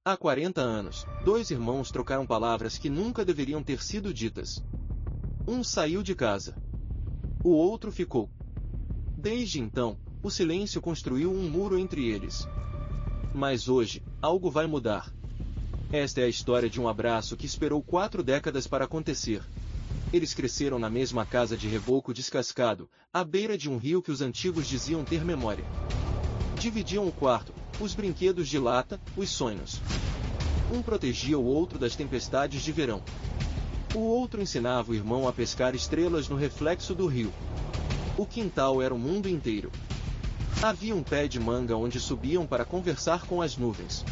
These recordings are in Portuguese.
Há 40 anos, dois irmãos trocaram palavras que nunca deveriam ter sido ditas. Um saiu de casa. O outro ficou. Desde então, o silêncio construiu um muro entre eles. Mas hoje, algo vai mudar. Esta é a história de um abraço que esperou 4 décadas para acontecer. Eles cresceram na mesma casa de reboco descascado, à beira de um rio que os antigos diziam ter memória. Dividiam o quarto, os brinquedos de lata, os sonhos. Um protegia o outro das tempestades de verão. O outro ensinava o irmão a pescar estrelas no reflexo do rio. O quintal era o mundo inteiro. Havia um pé de manga onde subiam para conversar com as nuvens.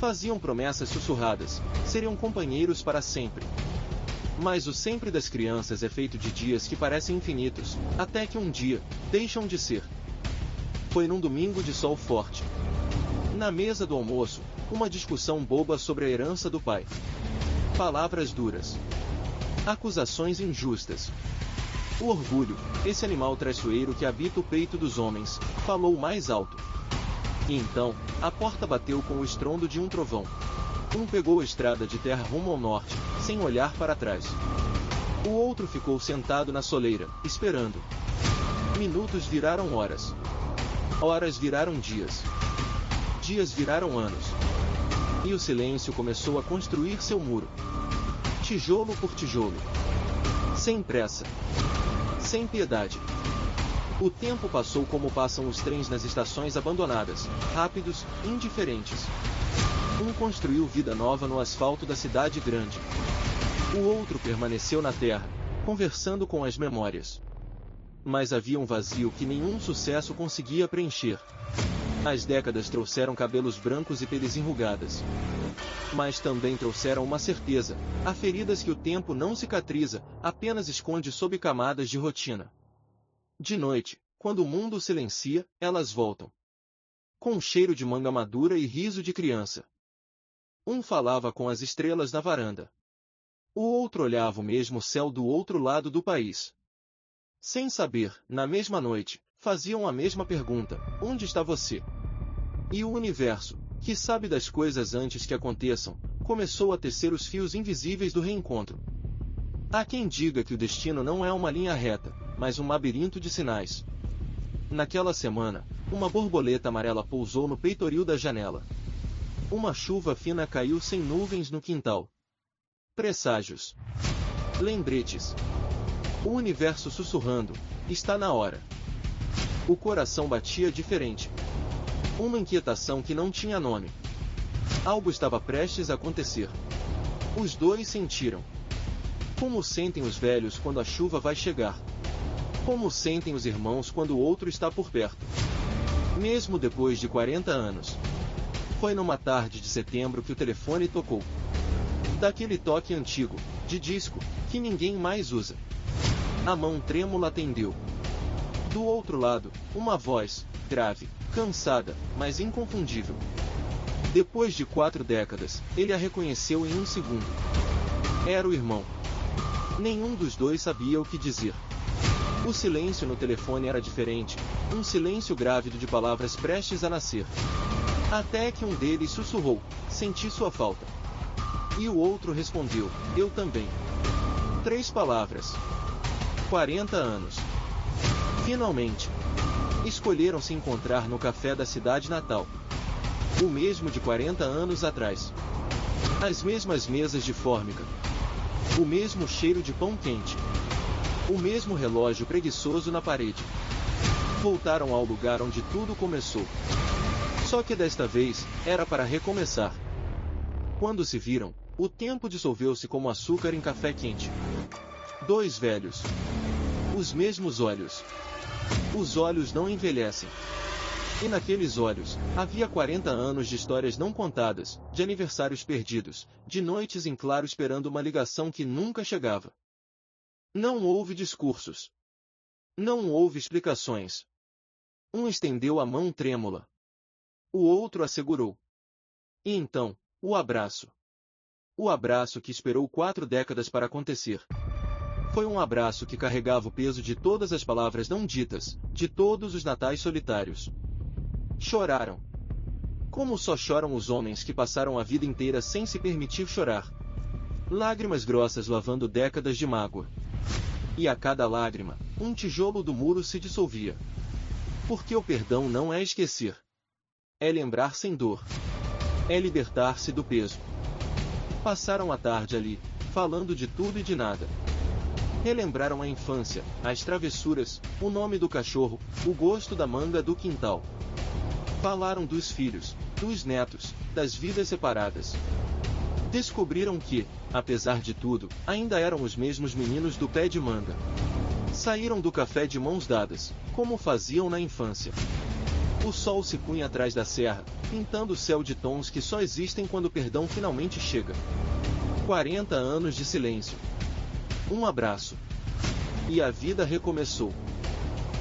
Faziam promessas sussurradas, seriam companheiros para sempre. Mas o sempre das crianças é feito de dias que parecem infinitos, até que um dia, deixam de ser. Foi num domingo de sol forte. Na mesa do almoço, uma discussão boba sobre a herança do pai. Palavras duras. Acusações injustas. O orgulho, esse animal traiçoeiro que habita o peito dos homens, falou mais alto. E então, a porta bateu com o estrondo de um trovão. Um pegou a estrada de terra rumo ao norte, sem olhar para trás. O outro ficou sentado na soleira, esperando. Minutos viraram horas. Horas viraram dias. Dias viraram anos. E o silêncio começou a construir seu muro. Tijolo por tijolo. Sem pressa. Sem piedade. O tempo passou como passam os trens nas estações abandonadas, rápidos, indiferentes. Um construiu vida nova no asfalto da cidade grande. O outro permaneceu na terra, conversando com as memórias. Mas havia um vazio que nenhum sucesso conseguia preencher. As décadas trouxeram cabelos brancos e peles enrugadas. Mas também trouxeram uma certeza, há feridas que o tempo não cicatriza, apenas esconde sob camadas de rotina. De noite, quando o mundo silencia, elas voltam. Com cheiro de manga madura e riso de criança. Um falava com as estrelas na varanda. O outro olhava o mesmo céu do outro lado do país. Sem saber, na mesma noite, faziam a mesma pergunta: onde está você? E o universo, que sabe das coisas antes que aconteçam, começou a tecer os fios invisíveis do reencontro. Há quem diga que o destino não é uma linha reta, mas um labirinto de sinais. Naquela semana, uma borboleta amarela pousou no peitoril da janela. Uma chuva fina caiu sem nuvens no quintal. Presságios. Lembretes. O universo sussurrando: está na hora. O coração batia diferente. Uma inquietação que não tinha nome. Algo estava prestes a acontecer. Os dois sentiram. Como sentem os velhos quando a chuva vai chegar. Como sentem os irmãos quando o outro está por perto. Mesmo depois de 40 anos. Foi numa tarde de setembro que o telefone tocou. Daquele toque antigo, de disco, que ninguém mais usa. A mão trêmula atendeu. Do outro lado, uma voz, grave, cansada, mas inconfundível. Depois de 4 décadas, ele a reconheceu em um segundo. Era o irmão. Nenhum dos dois sabia o que dizer. O silêncio no telefone era diferente, um silêncio grávido de palavras prestes a nascer. Até que um deles sussurrou: senti sua falta. E o outro respondeu: eu também. 3 palavras. 40 anos. Finalmente. Escolheram se encontrar no café da cidade natal. O mesmo de 40 anos atrás. As mesmas mesas de fórmica. O mesmo cheiro de pão quente. O mesmo relógio preguiçoso na parede. Voltaram ao lugar onde tudo começou. Só que desta vez, era para recomeçar. Quando se viram, o tempo dissolveu-se como açúcar em café quente. 2 velhos. Os mesmos olhos. Os olhos não envelhecem. E naqueles olhos, havia 40 anos de histórias não contadas, de aniversários perdidos, de noites em claro esperando uma ligação que nunca chegava. Não houve discursos. Não houve explicações. Um estendeu a mão trêmula. O outro a segurou. E então, o abraço. O abraço que esperou 4 décadas para acontecer. Foi um abraço que carregava o peso de todas as palavras não ditas, de todos os natais solitários. Choraram. Como só choram os homens que passaram a vida inteira sem se permitir chorar. Lágrimas grossas lavando décadas de mágoa. E a cada lágrima, um tijolo do muro se dissolvia. Porque o perdão não é esquecer. É lembrar sem dor. É libertar-se do peso. Passaram a tarde ali, falando de tudo e de nada. Relembraram a infância, as travessuras, o nome do cachorro, o gosto da manga do quintal. Falaram dos filhos, dos netos, das vidas separadas. Descobriram que, apesar de tudo, ainda eram os mesmos meninos do pé de manga. Saíram do café de mãos dadas, como faziam na infância. O sol se punha atrás da serra, pintando o céu de tons que só existem quando o perdão finalmente chega. 40 anos de silêncio. Um abraço. E a vida recomeçou.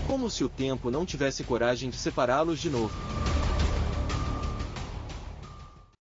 Como se o tempo não tivesse coragem de separá-los de novo.